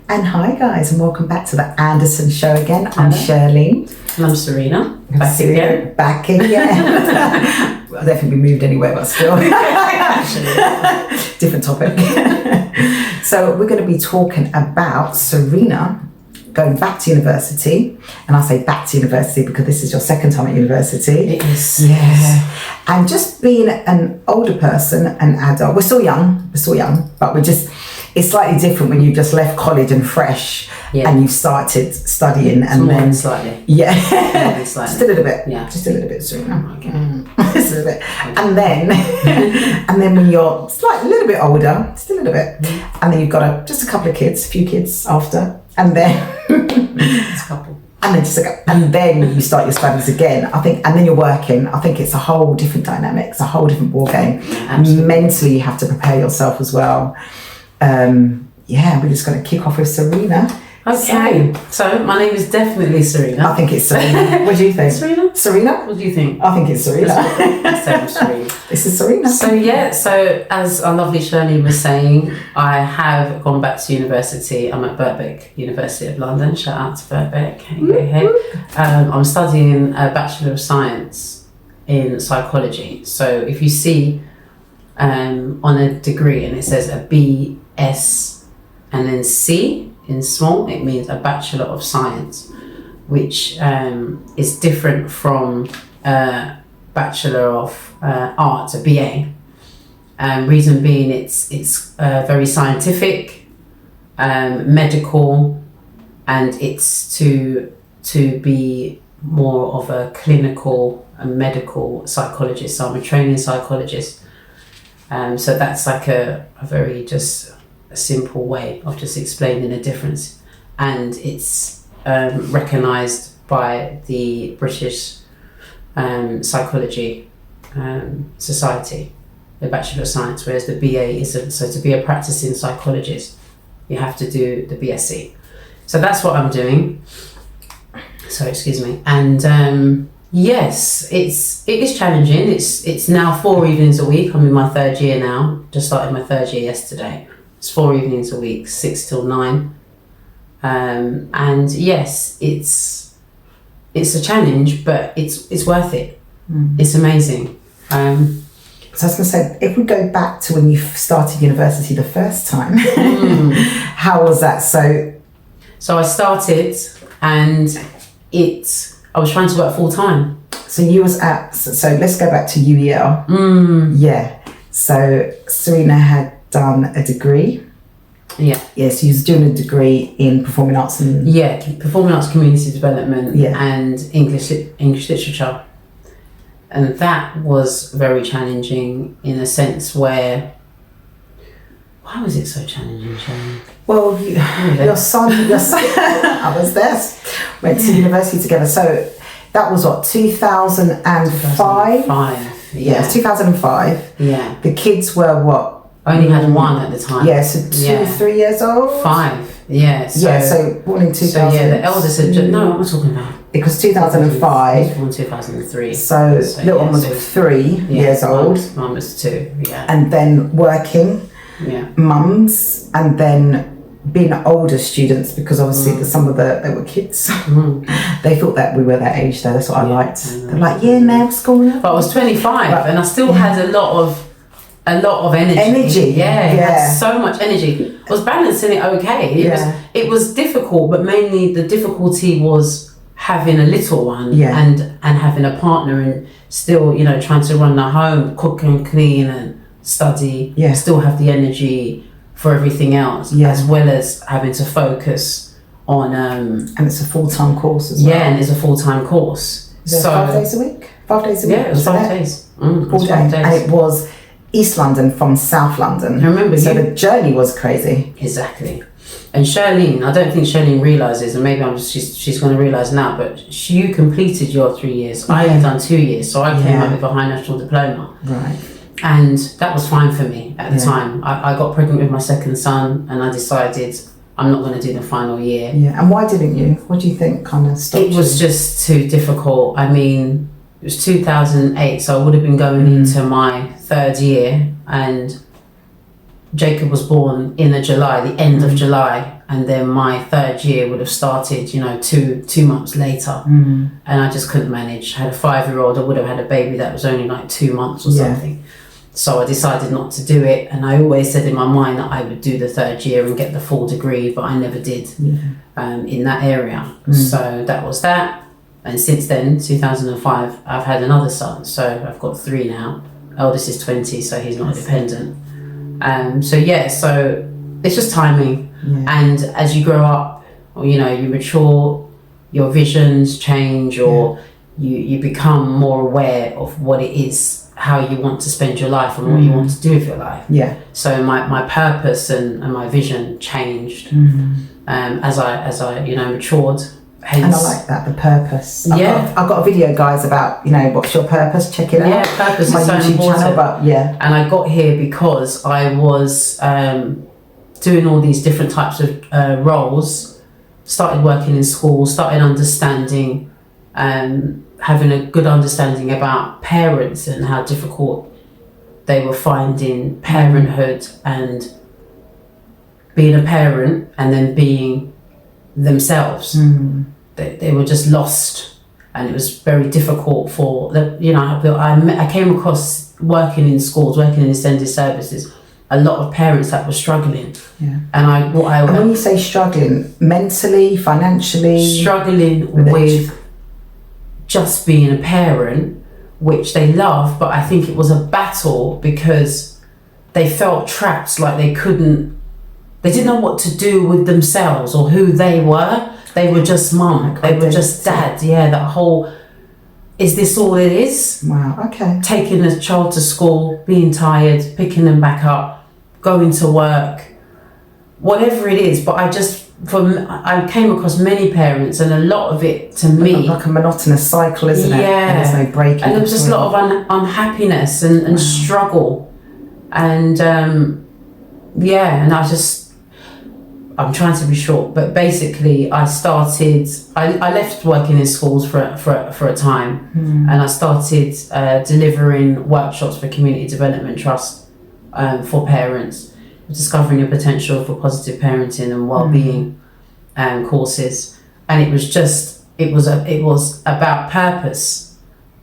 And hi guys, and welcome back to the Anderson Show again. I'm Shirley. And I'm Serina. Back again. Back again. I've definitely moved anywhere, but still. Different topic. So we're going to be talking about Serina going back to university. And I say back to university because this is your second time at university. It is. Yeah. And just being an older person, an adult. We're still young, but it's slightly different when you just left college and fresh and you started studying and then slightly. Yeah. Slightly. Just a little bit. Yeah. Just a little bit, Serena. Okay. Just a little bit. And then when you're a little bit older, just a little bit. And then you've got just a couple of kids, a few kids after. And then It's a couple. and then you start your studies again, I think, and then you're working. I think it's a whole different dynamic. It's a whole different ball game. Absolutely. Mentally, you have to prepare yourself as well. We're just going to kick off with Serina. Okay. So my name is definitely Serina. I think it's Serina. What do you think? Serina? What do you think? I think it's Serina. Serina. This is Serina. So as our lovely Shirley was saying, I have gone back to university. I'm at Birkbeck, University of London. Shout out to Birkbeck. Hey. I'm studying a Bachelor of Science in Psychology. So if you see on a degree and it says a BS and then C in small, it means a Bachelor of Science, which is different from a Bachelor of Arts, a BA. Reason being, it's very scientific, medical, and it's to be more of a clinical and medical psychologist. So I'm a training psychologist. So that's like a very just a simple way of just explaining the difference, and it's recognised by the British Psychology Society, the Bachelor of Science, whereas the BA isn't. So to be a practicing psychologist, you have to do the BSc. So that's what I'm doing. So excuse me, and yes, it is challenging. It's now 4 evenings a week. I'm in my third year now. Just started my third year yesterday. It's 4 evenings a week, 6 till 9. And yes, it's a challenge, but it's worth it. It's amazing. So I was going to say, if we go back to when you started university the first time, how was that? So I started, and I was trying to work full time. So you was so let's go back to UEL. Yeah. So Serina had done a degree. Yeah. Yes, you was doing a degree in performing arts and performing arts, community development, and English literature, and that was very challenging in a sense where. Why was it so challenging, Shane? Well, your son, I was there. Went to university together. So that was what, 2005? 2005. Yeah, 2005. Yeah. The kids were what? I only had one at the time. Yeah, so 3 years old? 5, yeah. So born in 2000. So yeah, the eldest had just, no, what am I talking about? Because 2005. Born 2003. So little one was 3 years old. Mum was 2, yeah. And then working, mums, and then being older students, because obviously they were kids. They thought that we were that age though, that's what I liked. They're like, now school. But I was 25 and I still had a lot of energy. I had so much energy. I was balancing it okay. It was difficult, but mainly the difficulty was having a little one and having a partner, and still, trying to run the home, cook and clean and study, still have the energy for everything else, as well as having to focus on and it's a full-time course as well. And it's a full-time course. So 5 days a week? 5 days a week? Yeah, it was 5 days. 4 days. And it was East London from South London. I remember. So the journey was crazy. Exactly. And Charlene, I don't think Charlene realises, and maybe she's going to realise now, but you completed your 3 years. I had done 2 years, so I came up with a high national diploma. Right. And that was fine for me at the time. I got pregnant with my second son, and I decided I'm not going to do the final year. Yeah. And why didn't you? What do you think kind of stopped you? It was just too difficult. I mean, it was 2008, so I would have been going into my third year, and Jacob was born in the end of July, and then my third year would have started, you know, two months later, and I just couldn't manage. I had a 5-year-old. I would have had a baby that was only like 2 months or something. So I decided not to do it, and I always said in my mind that I would do the third year and get the full degree, but I never did in that area. So that was that. And since then, 2005, I've had another son. So I've got 3 now. Eldest is 20, so he's not dependent. So it's just timing. And as you grow up, or, you know, you mature, your visions change, or you become more aware of what it is, how you want to spend your life and what you want to do with your life. So my purpose and my vision changed as I you know, matured. Hence, and I like that, the purpose. I've got a video, guys, about, you know, what's your purpose. Check it out. Yeah, purpose is so important. Channel, but and I got here because I was doing all these different types of roles. Started working in school. Started understanding, having a good understanding about parents and how difficult they were finding parenthood and being a parent and then being themselves. They were just lost, and it was very difficult for the, you know, I came across, working in schools, working in extended services, a lot of parents that were struggling. And when you say struggling, mentally, financially, struggling with just being a parent, which they love, but I think it was a battle because they felt trapped, like they didn't know what to do with themselves or who they were. They were just mum. They were just dad. Yeah, that whole, is this all it is? Wow, okay. Taking a child to school, being tired, picking them back up, going to work, whatever it is. But I came across many parents, and a lot of it, to me, like a monotonous cycle, isn't it? And there's no break. And there was just a lot of unhappiness and struggle. And and I'm trying to be short, but basically I left working in schools for a time, and I started delivering workshops for Community Development Trust for parents, discovering your potential for positive parenting and well-being courses. And it was about purpose,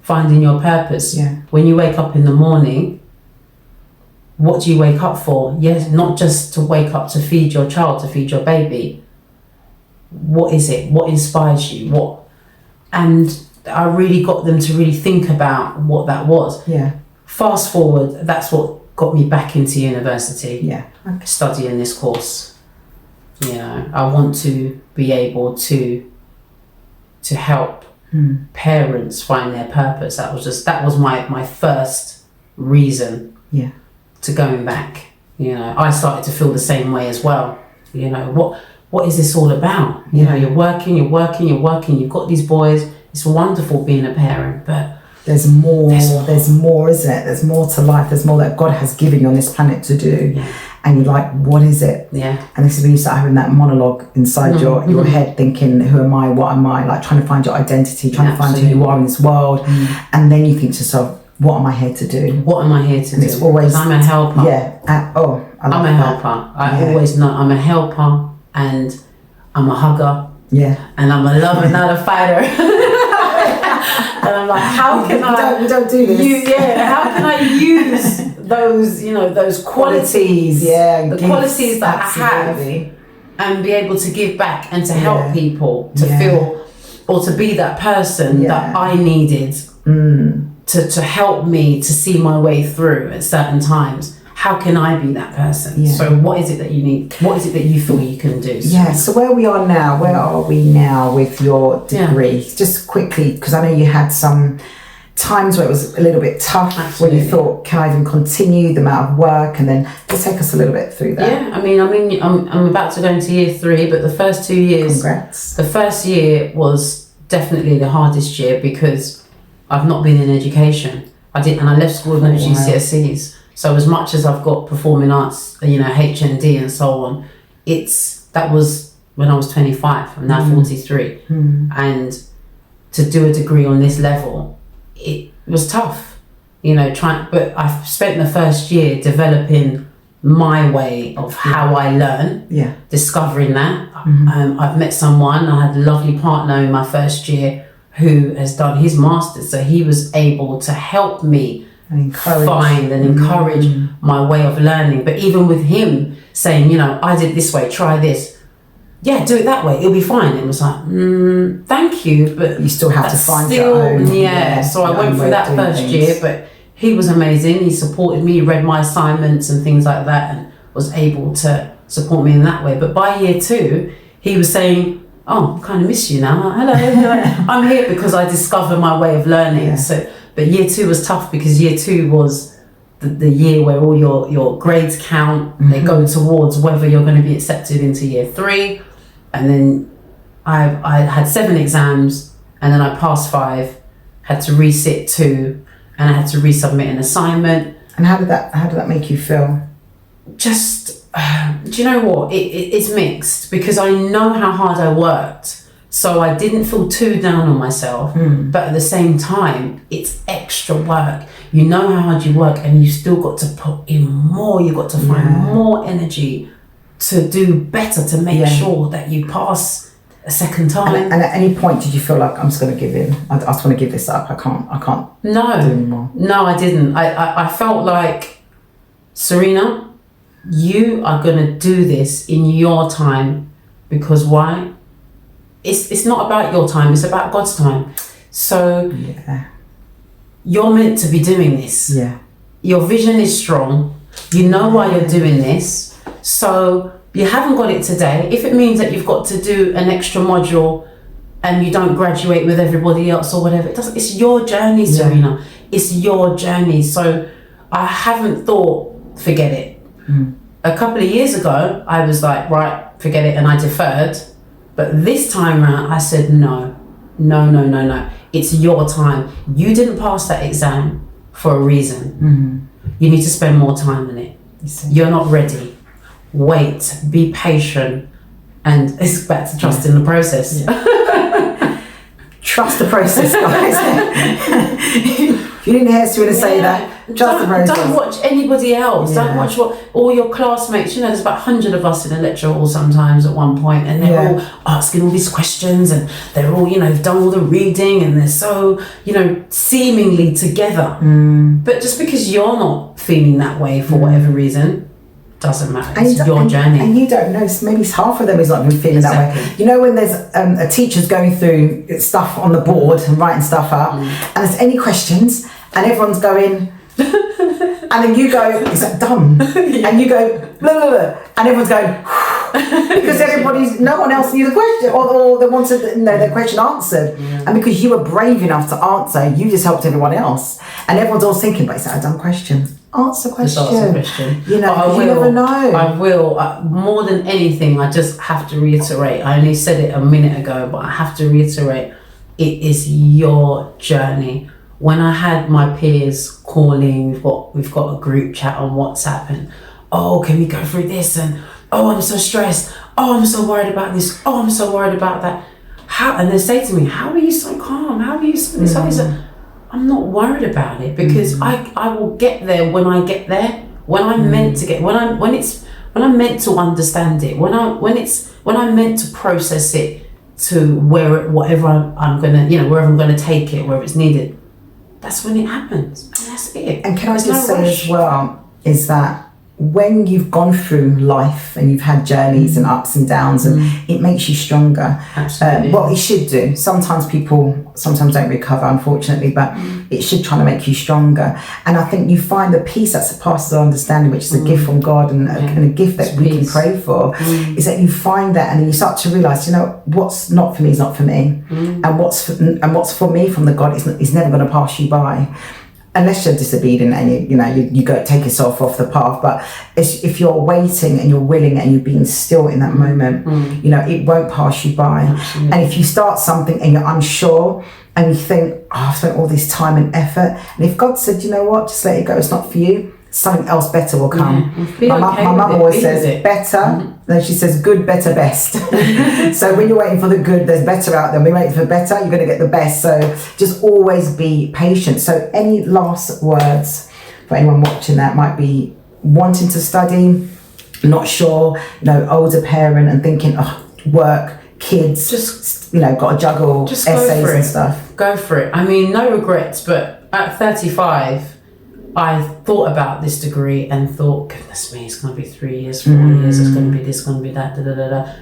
finding your purpose. When you wake up in the morning, what do you wake up for? Yes, not just to wake up to feed your child, to feed your baby. What is it? What inspires you? And I really got them to really think about what that was. Fast forward, that's what got me back into university. Studying this course. You know, I want to be able to help parents find their purpose. That was my first reason. To going back, you know, I started to feel the same way as well. You know, what is this all about? You know, you're working, you've got these boys. It's wonderful being a parent, but there's more, isn't it? There's more to life. There's more that God has given you on this planet to do. And you're like, what is it? And this is when you start having that monologue inside your head, thinking, who am I? What am I? Like trying to find your identity, trying to find who you are in this world. And then you think to yourself, what am I here to do? What am I here to do? It's always, I'm a helper. I'm a helper. I always know I'm a helper, and I'm a hugger. And I'm a lover, not a fighter. And I'm like, how can we don't do this. How can I use those, you know, those qualities, the qualities that I have, and be able to give back and to help people to feel, or to be that person that I needed. To help me to see my way through at certain times. How can I be that person? So what is it that you need? What is it that you feel you can do? So where are we now with your degree? Just quickly, because I know you had some times where it was a little bit tough. Absolutely. When you thought, can I even continue the amount of work? And then just take us a little bit through that. I mean, I'm about to go into year 3, but the first 2 years, congrats. The first year was definitely the hardest year because I've not been in education. I left school with no GCSEs. So as much as I've got performing arts, you know, HND and so on, that was when I was 25. I'm now 43. And to do a degree on this level, it was tough. You know, but I've spent the first year developing my way of how I learn, discovering that. I've met someone, I had a lovely partner in my first year who has done his master's, so he was able to help me find and encourage my way of learning. But even with him saying, you know, I did this way, try this, do it that way, it'll be fine. It was like, thank you, but you still have to find your own. So I your went own through way that of doing first things. year, but he was amazing. He supported me, read my assignments and things like that, and was able to support me in that way. But by year 2, he was saying, oh, I kind of miss you now. Hello. I'm here because I discovered my way of learning. So, but year 2 was tough because year 2 was the year where all your grades count. They go towards whether you're going to be accepted into year 3. And then I had 7 exams, and then I passed 5, had to resit 2, and I had to resubmit an assignment. And how did that make you feel? Just, do you know what? It's mixed, because I know how hard I worked. So I didn't feel too down on myself, but at the same time, it's extra work. You know how hard you work, and you still got to put in more. You've got to find more energy to do better, to make sure that you pass a second time. And at any point, did you feel like, I'm just going to give in? I just want to give this up. I can't do anymore. No, I didn't. I felt like, Serina, you are going to do this in your time, because why? It's not about your time, it's about God's time. So you're meant to be doing this. Your vision is strong. You know why you're doing this. So you haven't got it today. If it means that you've got to do an extra module and you don't graduate with everybody else or whatever, it's your journey, Serina. It's your journey. So I haven't thought, forget it. A couple of years ago, I was like, right, forget it, and I deferred. But this time around, I said, no. It's your time. You didn't pass that exam for a reason. You need to spend more time on it. You're not ready. Wait, be patient, and it's back to trust in the process. Trust the process, guys. You didn't hear Serina say that. Trust the process. Don't watch anybody else. Don't watch what all your classmates. You know, there's about 100 of us in a lecture hall sometimes at one point, and they're all asking all these questions, and they're all, you know, done all the reading, and they're so, you know, seemingly together. But just because you're not feeling that way for whatever reason, doesn't matter. It's your journey. And you don't know, maybe half of them is not even feeling that way. You know, when there's a teacher's going through stuff on the board and writing stuff up, and there's any questions, and everyone's going, and then you go, is that done? And you go, blah, blah, blah, and everyone's going, because no one else knew the question, or they wanted their question answered. And because you were brave enough to answer, you just helped everyone else. And everyone's all thinking, but is that a dumb question? Answer question. Just answer question. You know, you never know. I will. More than anything, I just have to reiterate. I only said it a minute ago, but I have to reiterate. It is your journey. When I had my peers calling, we've got a group chat on WhatsApp, and oh, can we go through this? And oh, I'm so stressed. Oh, I'm so worried about this. Oh, I'm so worried about that. How? And they say to me, how are you so calm? How are you so this? I'm not worried about it, because I will get there when I get there. When I'm meant to get, when I'm meant to understand it. When I'm meant to process it to wherever I'm gonna, you know, wherever I'm gonna take it, wherever it's needed. That's when it happens, and that's it. And can I just say as well, is that when you've gone through life and you've had journeys and ups and downs, and it makes you stronger. Absolutely. What it should do. Sometimes people don't recover, unfortunately, but it should try to make you stronger. And I think you find the peace that surpasses our understanding, which is a gift from God, and a gift that we can pray for, is that you find that, and then you start to realise, you know, what's not for me is not for me, and what's for me from the God is never going to pass you by. Unless you're disobedient and you go take yourself off the path. But if you're waiting and you're willing and you're being still in that moment, you know, it won't pass you by. Absolutely. And if you start something and you're unsure and you think, oh, I've spent all this time and effort, and if God said, you know what, just let it go, it's not for you, something else better will come. My mum always says better, then she says good, better, best. So when you're waiting for the good, there's better out there. When you're waiting for better, you're going to get the best. So just always be patient. So any last words for anyone watching that might be wanting to study, not sure, older parent and thinking, oh, work, kids, just, got to juggle just essays and stuff. Go for it. I mean, no regrets, but at 35, I thought about this degree and thought, goodness me, it's going to be 3 years, 4 years, it's going to be this, going to be that, da da da da.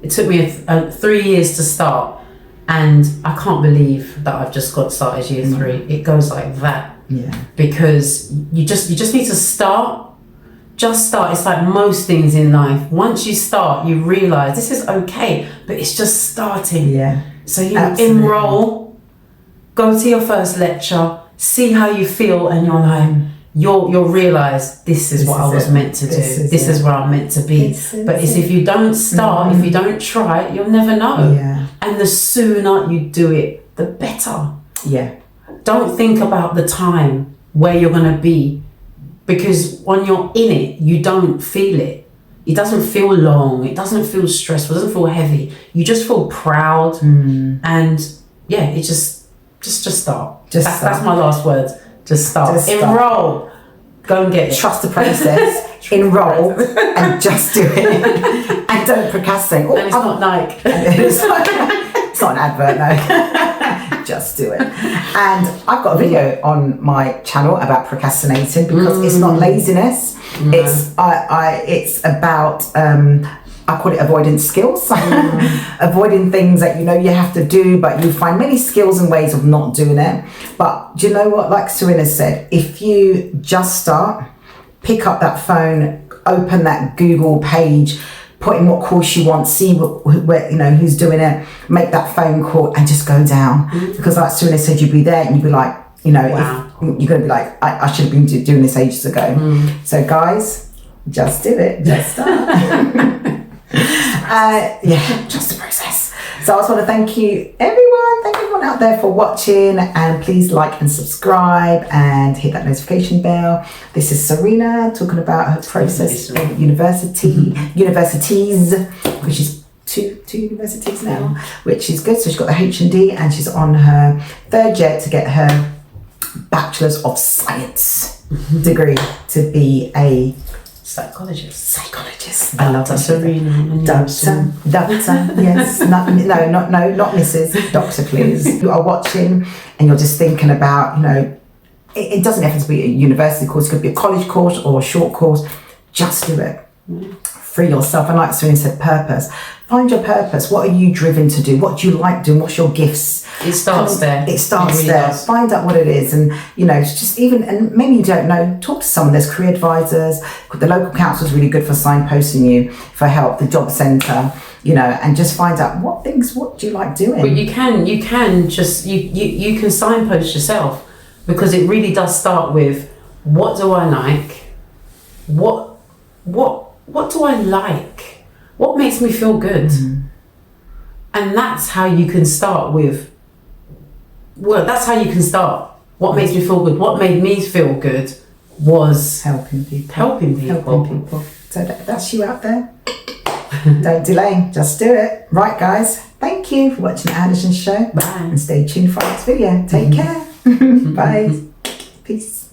It took me 3 years to start, and I can't believe that I've just got started year 3. It goes like that. Yeah. Because you just need to start. Just start. It's like most things in life. Once you start, you realise this is okay, but it's just starting. Yeah. So you enroll, go to your first lecture, see how you feel, and you're like, you'll realise this is what I was meant to do. This is where I'm meant to be. But it's if you don't start, if you don't try it, you'll never know. Yeah. And the sooner you do it, the better. Yeah. Don't think about the time where you're going to be, because when you're in it, you don't feel it. It doesn't feel long. It doesn't feel stressful. It doesn't feel heavy. You just feel proud. And yeah, it just start. That's my last words. Just start. Enroll. Go and get it. Trust the process. Enroll and just do it. And don't procrastinate. And it's not Nike. It's not an advert, no. Just do it. And I've got a video on my channel about procrastinating, because it's not laziness. It's about I call it avoidance skills. Avoiding things that you have to do, but you find many skills and ways of not doing it. But do you know what? Like Serina said, if you just start, pick up that phone, open that Google page, put in what course you want, see who's doing it, make that phone call and just go down. Because like Serina said, you'd be there and you'd be like, wow. you're going to be like, I should have been doing this ages ago. So guys, just do it. Just start. Trust the process. So I just want to thank you everyone out there for watching, and please like and subscribe and hit that notification bell. This is Serina talking about her process of universities, because she's two universities now, which is good. So she's got the H&D and she's on her 3rd year to get her Bachelor's of Science degree to be a psychologist. I love that. Serina. Doctor. Yes. Not Mrs. Doctor, please. You are watching and you're just thinking about, it doesn't have to be a university course. It could be a college course or a short course. Just do it. Free yourself. And like Serina said, purpose. Find your purpose. What are you driven to do? What do you like doing? What's your gifts? It starts there. It starts there. Does. Find out what it is. And, just and maybe you don't know, talk to someone. There's career advisors. The local council is really good for signposting you for help. The job centre, and just find out what do you like doing? But you can just, you can signpost yourself, because it really does start with, what do I like? What do I like? What makes me feel good? And that's how you can start with, that's how you can start. What makes me feel good? What made me feel good was helping people. So that's you out there. Don't delay, just do it. Right, guys, thank you for watching the Anderson Show. Bye. And stay tuned for our next video. Take care. Bye. Peace.